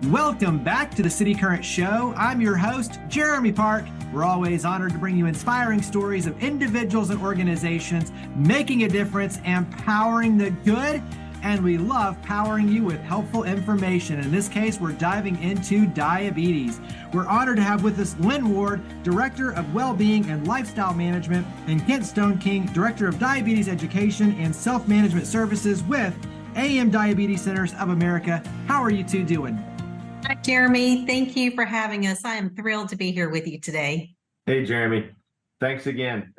Welcome back to the City Current Show. I'm your host, Jeremy Park. We're always honored to bring you inspiring stories of individuals and organizations making a difference and powering the good. And we love powering you with helpful information. In this case, we're diving into diabetes. We're honored to have with us Lynn Ward, Director of Wellbeing and Lifestyle Management, and Kent Stoneking, Director of Diabetes Education and Self-Management Services with AM Diabetes Centers of America. How are you two doing? Hi, Jeremy. Thank you for having us. I am thrilled to be here with you today. Hey, Jeremy. Thanks again.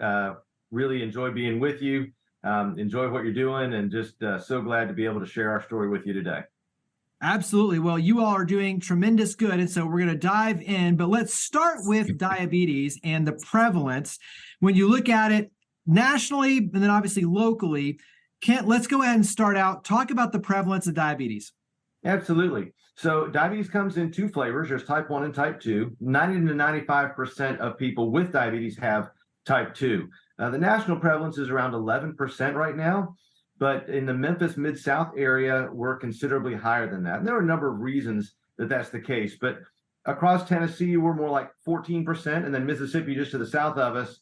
Really enjoy being with you. Enjoy what you're doing, and just so glad to be able to share our story with you today. Absolutely. Well, you all are doing tremendous good, and so we're going to dive in, but let's start with diabetes and the prevalence. When you look at it nationally and then obviously locally, Kent, let's go ahead and start out. Talk about the prevalence of diabetes. Absolutely. So diabetes comes in two flavors. There's type 1 and type 2. 90 to 95% of people with diabetes have type 2. The national prevalence is around 11% right now, but in the Memphis Mid-South area, we're considerably higher than that. And there are a number of reasons that that's the case, but across Tennessee, we're more like 14%, and then Mississippi, just to the south of us,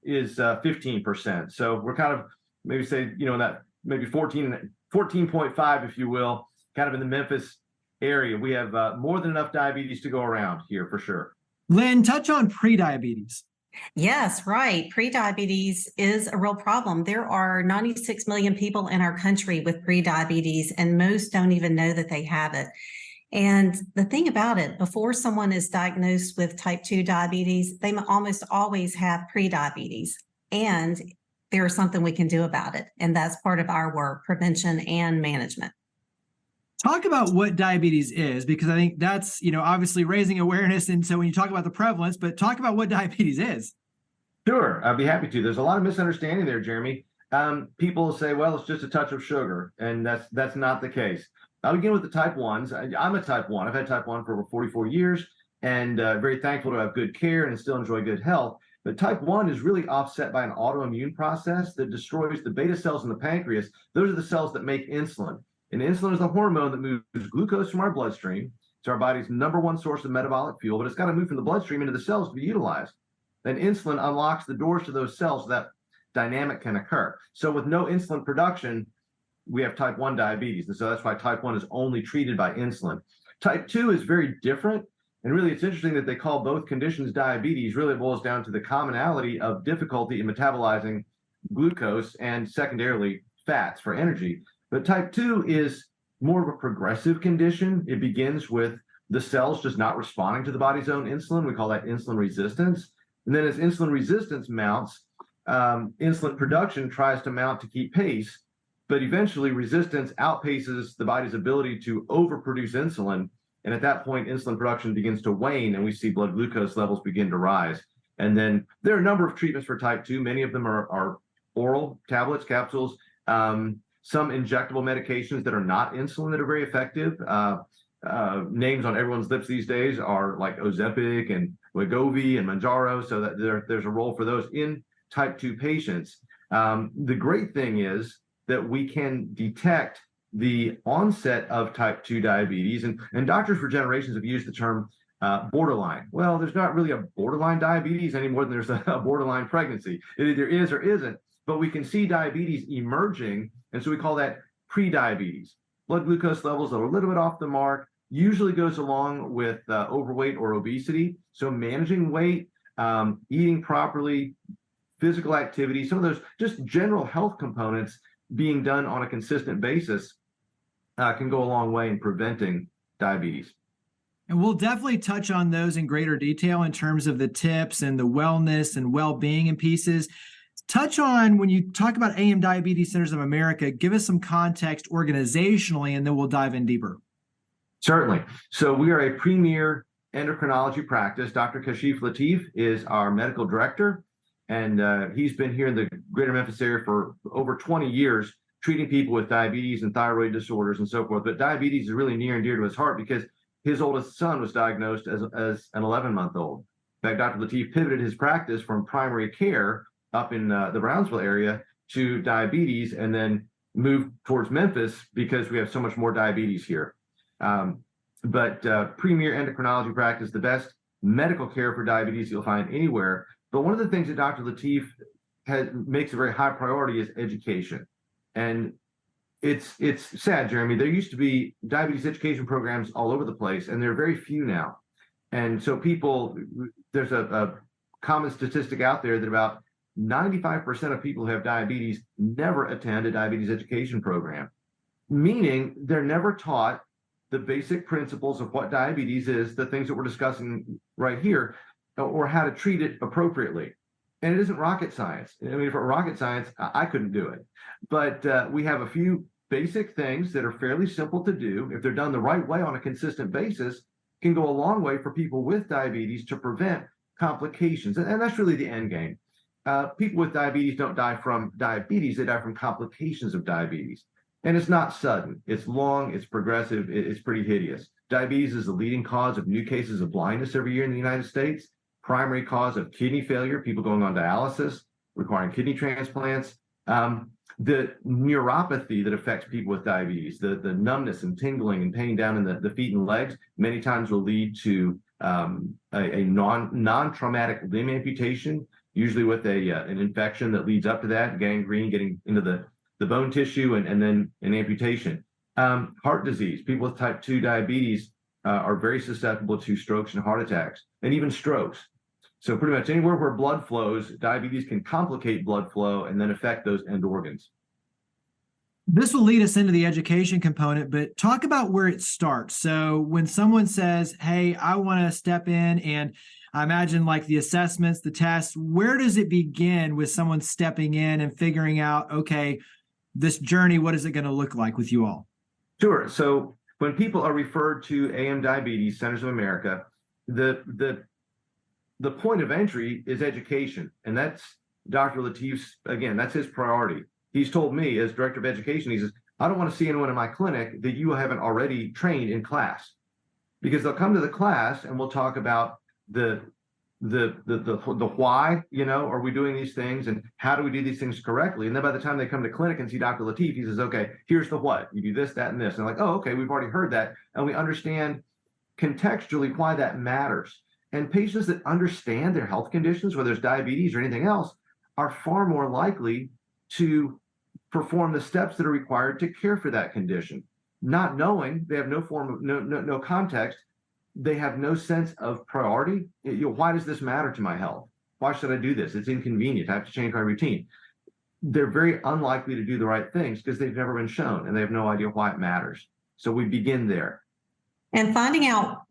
is 15%. So we're kind of maybe say, that maybe 14.5, if you will, kind of in the Memphis area. We have more than enough diabetes to go around here for sure. Lynn, touch on prediabetes. Yes, right. Prediabetes is a real problem. There are 96 million people in our country with prediabetes, and most don't even know that they have it. And the thing about it, before someone is diagnosed with type 2 diabetes, they almost always have prediabetes. And there is something we can do about it. And that's part of our work, prevention and management. Talk about what diabetes is, because I think that's, obviously raising awareness. And so when you talk about the prevalence, but talk about what diabetes is. Sure, I'd be happy to. There's a lot of misunderstanding there, Jeremy. People say, well, it's just a touch of sugar, and that's not the case. I'll begin with the type 1s. I'm a type 1. I've had type 1 for over 44 years, and very thankful to have good care and still enjoy good health. But type 1 is really offset by an autoimmune process that destroys the beta cells in the pancreas. Those are the cells that make insulin. And insulin is the hormone that moves glucose from our bloodstream. It's our body's number one source of metabolic fuel, but it's got to move from the bloodstream into the cells to be utilized. Then insulin unlocks the doors to those cells so that dynamic can occur. So with no insulin production, we have type 1 diabetes. And so that's why type 1 is only treated by insulin. Type 2 is very different. And really, it's interesting that they call both conditions diabetes. Really, it boils down to the commonality of difficulty in metabolizing glucose and secondarily fats for energy. But type 2 is more of a progressive condition. It begins with the cells just not responding to the body's own insulin. We call that insulin resistance. And then as insulin resistance mounts, insulin production tries to mount to keep pace, but eventually resistance outpaces the body's ability to overproduce insulin. And at that point, insulin production begins to wane, and we see blood glucose levels begin to rise. And then there are a number of treatments for type 2. Many of them are oral tablets, capsules, some injectable medications that are not insulin that are very effective. Names on everyone's lips these days are like Ozempic and Wegovy and Mounjaro, so that there's a role for those in type 2 patients. The great thing is that we can detect the onset of type 2 diabetes, and doctors for generations have used the term borderline. Well, there's not really a borderline diabetes any more than there's a borderline pregnancy. It either is or isn't, but we can see diabetes emerging, and so we call that prediabetes. Blood glucose levels that are a little bit off the mark usually goes along with overweight or obesity. So managing weight, eating properly, physical activity, some of those just general health components being done on a consistent basis can go a long way in preventing diabetes. And we'll definitely touch on those in greater detail in terms of the tips and the wellness and well-being and pieces. Touch on, when you talk about AM Diabetes Centers of America, give us some context organizationally, and then we'll dive in deeper. Certainly. So we are a premier endocrinology practice. Dr. Kashif Latif is our medical director, and he's been here in the greater Memphis area for over 20 years, treating people with diabetes and thyroid disorders and so forth. But diabetes is really near and dear to his heart because his oldest son was diagnosed as an 11-month-old. In fact, Dr. Latif pivoted his practice from primary care up in the Brownsville area to diabetes, and then moved towards Memphis because we have so much more diabetes here. but premier endocrinology practice, the best medical care for diabetes you'll find anywhere. But one of the things that Dr. Latif makes a very high priority is education. And it's sad, Jeremy. There used to be diabetes education programs all over the place, and there are very few now. And so there's a common statistic out there that about 95% of people who have diabetes never attend a diabetes education program, meaning they're never taught the basic principles of what diabetes is, the things that we're discussing right here, or how to treat it appropriately. And it isn't rocket science. I mean, if it were rocket science, I couldn't do it. But we have a few basic things that are fairly simple to do. If they're done the right way on a consistent basis, can go a long way for people with diabetes to prevent complications. And that's really the end game. People with diabetes don't die from diabetes, they die from complications of diabetes. And it's not sudden. It's long, it's progressive, it's pretty hideous. Diabetes is the leading cause of new cases of blindness every year in the United States, primary cause of kidney failure, people going on dialysis, requiring kidney transplants. The neuropathy that affects people with diabetes, the numbness and tingling and pain down in the feet and legs, many times will lead to a non-traumatic limb amputation, usually with an infection that leads up to that, gangrene, getting into the bone tissue, and then an amputation. Heart disease, people with type 2 diabetes are very susceptible to strokes and heart attacks, and even strokes. So pretty much anywhere where blood flows, diabetes can complicate blood flow and then affect those end organs. This will lead us into the education component, but talk about where it starts. So when someone says, hey, I want to step in, and I imagine like the assessments, the tests, where does it begin with someone stepping in and figuring out, okay, this journey, what is it going to look like with you all? Sure. So when people are referred to AM Diabetes Centers of America, the point of entry is education. And that's Dr. Latif's, again, that's his priority. He's told me as director of education, he says, I don't want to see anyone in my clinic that you haven't already trained in class, because they'll come to the class and we'll talk about the why, are we doing these things and how do we do these things correctly? And then by the time they come to clinic and see Dr. Latif, he says, okay, here's the what. You do this, that, and this. And they're like, oh, okay, we've already heard that. And we understand contextually why that matters. And patients that understand their health conditions, whether it's diabetes or anything else, are far more likely to perform the steps that are required to care for that condition. Not knowing, they have no form of no context, they have no sense of priority. Why does this matter to my health? Why should I do this? It's inconvenient. I have to change my routine. They're very unlikely to do the right things because they've never been shown and they have no idea why it matters. So we begin there. And finding out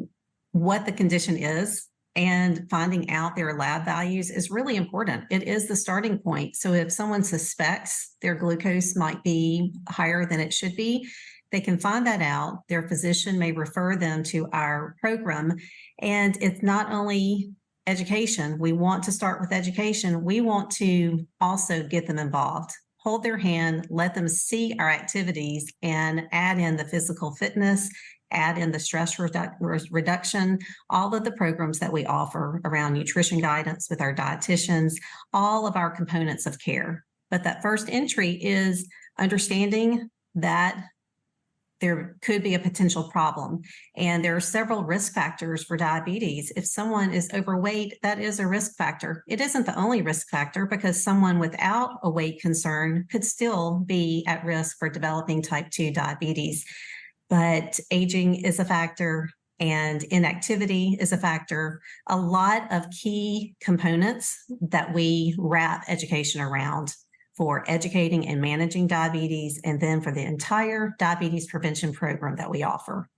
what the condition is and finding out their lab values is really important. It is the starting point. So if someone suspects their glucose might be higher than it should be, they can find that out. Their physician may refer them to our program. And it's not only education. We want to start with education. We want to also get them involved. Hold their hand, let them see our activities, and add in the physical fitness, add in the stress reduction, all of the programs that we offer around nutrition guidance with our dietitians, all of our components of care. But that first entry is understanding that there could be a potential problem. And there are several risk factors for diabetes. If someone is overweight, that is a risk factor. It isn't the only risk factor, because someone without a weight concern could still be at risk for developing type 2 diabetes. But aging is a factor and inactivity is a factor. A lot of key components that we wrap education around for educating and managing diabetes, and then for the entire diabetes prevention program that we offer.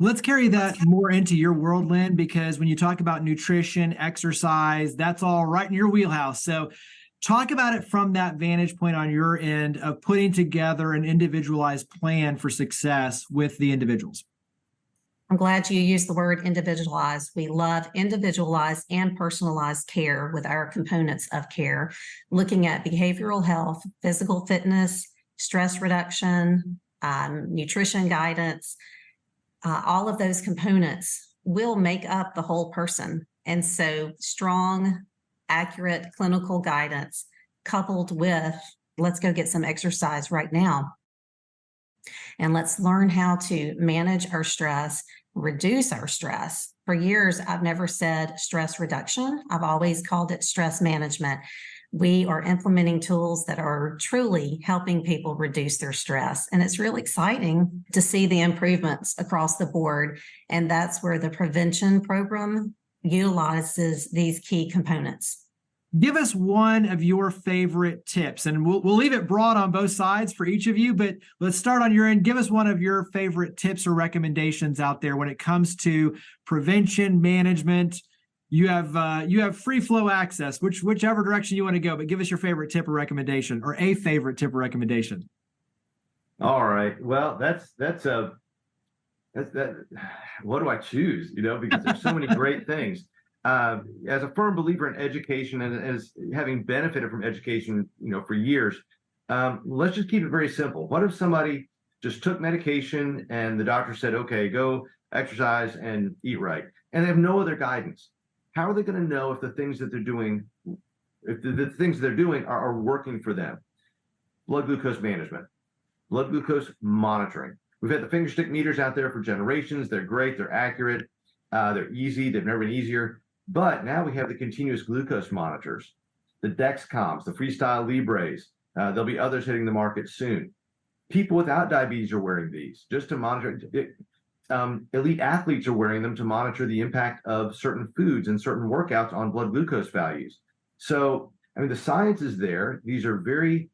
Let's carry that more into your world, Lynn, because when you talk about nutrition, exercise, that's all right in your wheelhouse. So talk about it from that vantage point on your end of putting together an individualized plan for success with the individuals. I'm glad you used the word individualized. We love individualized and personalized care with our components of care, looking at behavioral health, physical fitness, stress reduction, nutrition guidance. All of those components will make up the whole person. And so strong, accurate clinical guidance coupled with, let's go get some exercise right now. and let's learn how to manage our stress, reduce our stress. For years, I've never said stress reduction. I've always called it stress management. We are implementing tools that are truly helping people reduce their stress. And it's really exciting to see the improvements across the board. And that's where the prevention program utilizes these key components. Give us one of your favorite tips, and we'll leave it broad on both sides for each of you, but let's start on your end. Give us one of your favorite tips or recommendations out there when it comes to prevention management. You have free flow access, whichever direction you want to go, but give us your favorite tip or recommendation, or a favorite tip or recommendation. All right. Well, that's what do I choose? Because there's so many great things. As a firm believer in education and as having benefited from education, for years, let's just keep it very simple. What if somebody just took medication and the doctor said, okay, go exercise and eat right, and they have no other guidance? How are they going to know if the things that they're doing, are working for them? Blood glucose management, blood glucose monitoring. We've had the finger stick meters out there for generations. They're great. They're accurate. They're easy. They've never been easier. But now we have the continuous glucose monitors, the Dexcoms, the Freestyle Libres. There'll be others hitting the market soon. People without diabetes are wearing these just to monitor it. Elite athletes are wearing them to monitor the impact of certain foods and certain workouts on blood glucose values. So, the science is there. These are very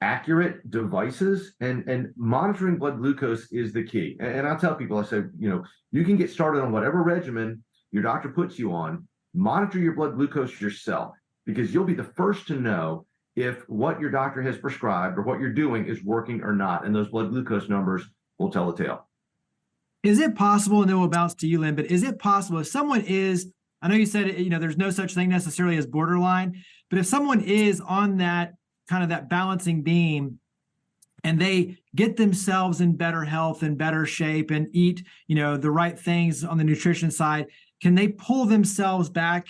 accurate devices, and monitoring blood glucose is the key. And I'll tell people, I say, you can get started on whatever regimen your doctor puts you on. Monitor your blood glucose yourself, because you'll be the first to know if what your doctor has prescribed or what you're doing is working or not. And those blood glucose numbers will tell the tale. Is it possible, and then we'll bounce to you, Lynn, but is it possible if someone is, I know you said, there's no such thing necessarily as borderline, but if someone is on that kind of that balancing beam and they get themselves in better health and better shape and eat, the right things on the nutrition side, can they pull themselves back,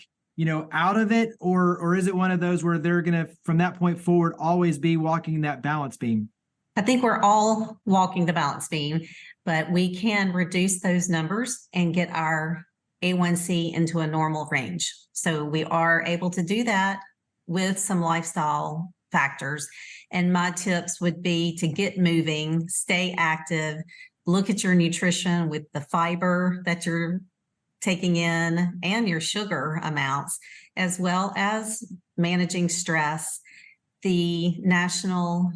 out of it? Or is it one of those where they're going to, from that point forward, always be walking that balance beam? I think we're all walking the balance beam, but we can reduce those numbers and get our A1C into a normal range. So we are able to do that with some lifestyle factors. And my tips would be to get moving, stay active, look at your nutrition with the fiber that you're taking in and your sugar amounts, as well as managing stress. The National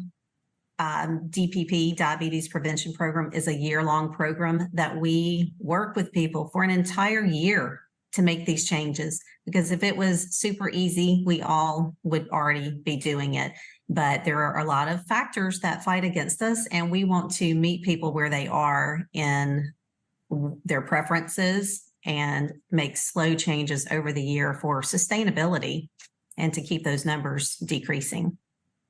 DPP, Diabetes Prevention Program, is a year-long program that we work with people for an entire year to make these changes. Because if it was super easy, we all would already be doing it. But there are a lot of factors that fight against us, and we want to meet people where they are in their preferences and make slow changes over the year for sustainability and to keep those numbers decreasing.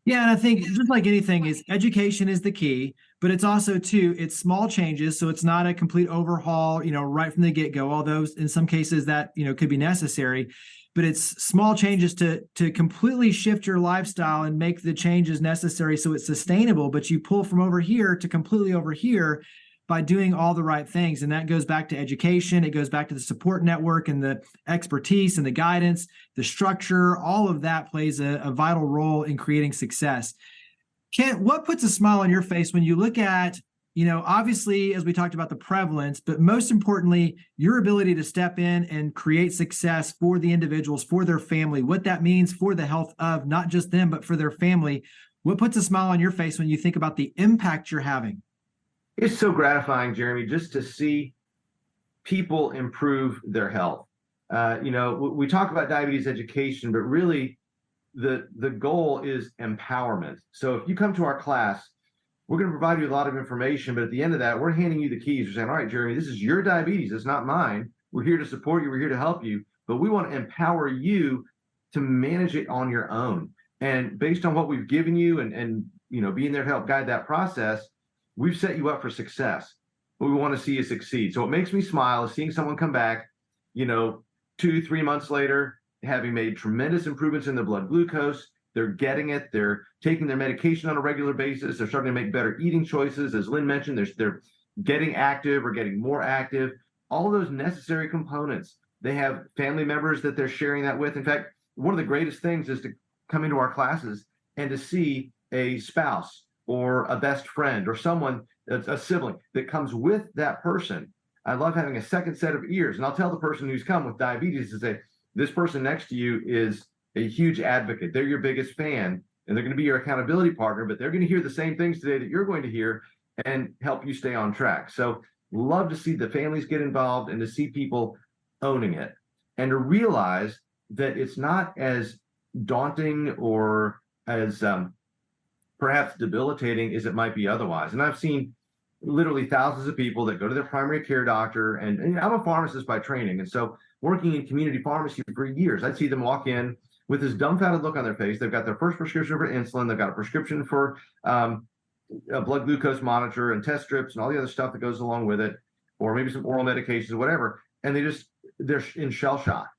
Yeah, and I think just like anything, is education is the key, but it's also it's small changes. So it's not a complete overhaul, right from the get-go, although in some cases that, could be necessary, but it's small changes to completely shift your lifestyle and make the changes necessary so it's sustainable, but you pull from over here to completely over here by doing all the right things. And that goes back to education. It goes back to the support network and the expertise and the guidance, the structure. All of that plays a vital role in creating success. Kent, what puts a smile on your face when you look at, obviously, as we talked about the prevalence, but most importantly, your ability to step in and create success for the individuals, for their family, what that means for the health of not just them, but for their family. What puts a smile on your face when you think about the impact you're having? It's so gratifying, Jeremy, just to see people improve their health. We talk about diabetes education, but really the goal is empowerment. So if you come to our class, we're going to provide you with a lot of information, but at the end of that, we're handing you the keys. We're saying, all right, Jeremy, this is your diabetes. It's not mine. We're here to support you. We're here to help you, but we want to empower you to manage it on your own. And based on what we've given you and being there to help guide that process, we've set you up for success, but we want to see you succeed. So what makes me smile is seeing someone come back, 2-3 months later, having made tremendous improvements in their blood glucose, They're getting it. They're taking their medication on a regular basis. They're starting to make better eating choices. As Lynn mentioned, they're getting active or getting more active. All of those necessary components. They have family members that they're sharing that with. In fact, one of the greatest things is to come into our classes and to see a spouse or a best friend or someone, a sibling that comes with that person. I love having a second set of ears. And I'll tell the person who's come with diabetes to say, this person next to you is a huge advocate. They're your biggest fan, and they're going to be your accountability partner, but they're going to hear the same things today that you're going to hear and help you stay on track. So love to see the families get involved and to see people owning it and to realize that it's not as daunting or as perhaps debilitating as it might be otherwise. And I've seen literally thousands of people that go to their primary care doctor, and I'm a pharmacist by training. And so working in community pharmacy for years, I'd see them walk in with this dumbfounded look on their face. They've got their first prescription for insulin. They've got a prescription for a blood glucose monitor and test strips and all the other stuff that goes along with it, or maybe some oral medications or whatever. And they're in shell shock.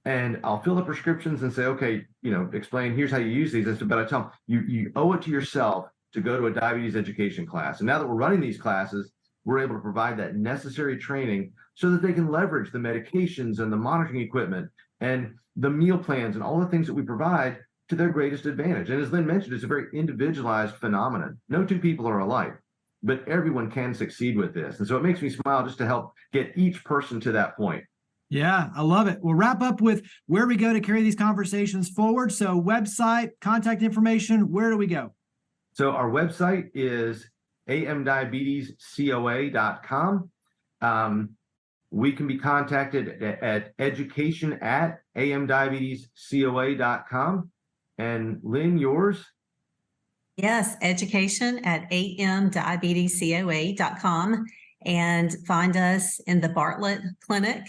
And I'll fill the prescriptions and say, okay, explain, here's how you use these. But I tell them, you owe it to yourself to go to a diabetes education class. And now that we're running these classes, we're able to provide that necessary training so that they can leverage the medications and the monitoring equipment and the meal plans and all the things that we provide to their greatest advantage. And as Lynn mentioned, it's a very individualized phenomenon. No two people are alike, but everyone can succeed with this. And so it makes me smile just to help get each person to that point. Yeah, I love it. We'll wrap up with where we go to carry these conversations forward. So website, contact information, where do we go? So our website is amdiabetescoa.com. We can be contacted at education@amdiabetescoa.com. And Lynn, yours? Yes, education@amdiabetescoa.com, and find us in the Bartlett Clinic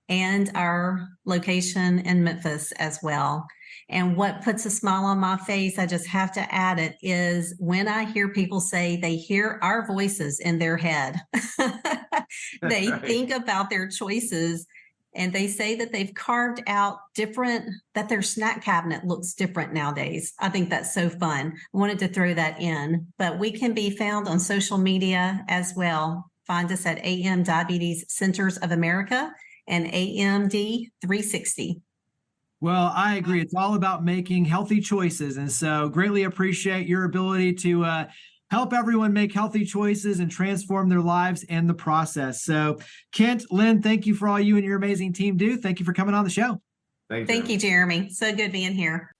and our location in Memphis as well. And what puts a smile on my face, I just have to add it, is when I hear people say they hear our voices in their head. They think about their choices, and they say that they've carved out that their snack cabinet looks different nowadays. I think that's so fun. I wanted to throw that in, but we can be found on social media as well. Find us at AM Diabetes Centers of America and AMD 360. Well, I agree. It's all about making healthy choices. And so greatly appreciate your ability to help everyone make healthy choices and transform their lives and the process. So Kent, Lynn, thank you for all you and your amazing team do. Thank you for coming on the show. Thank you, Jeremy. So good being here.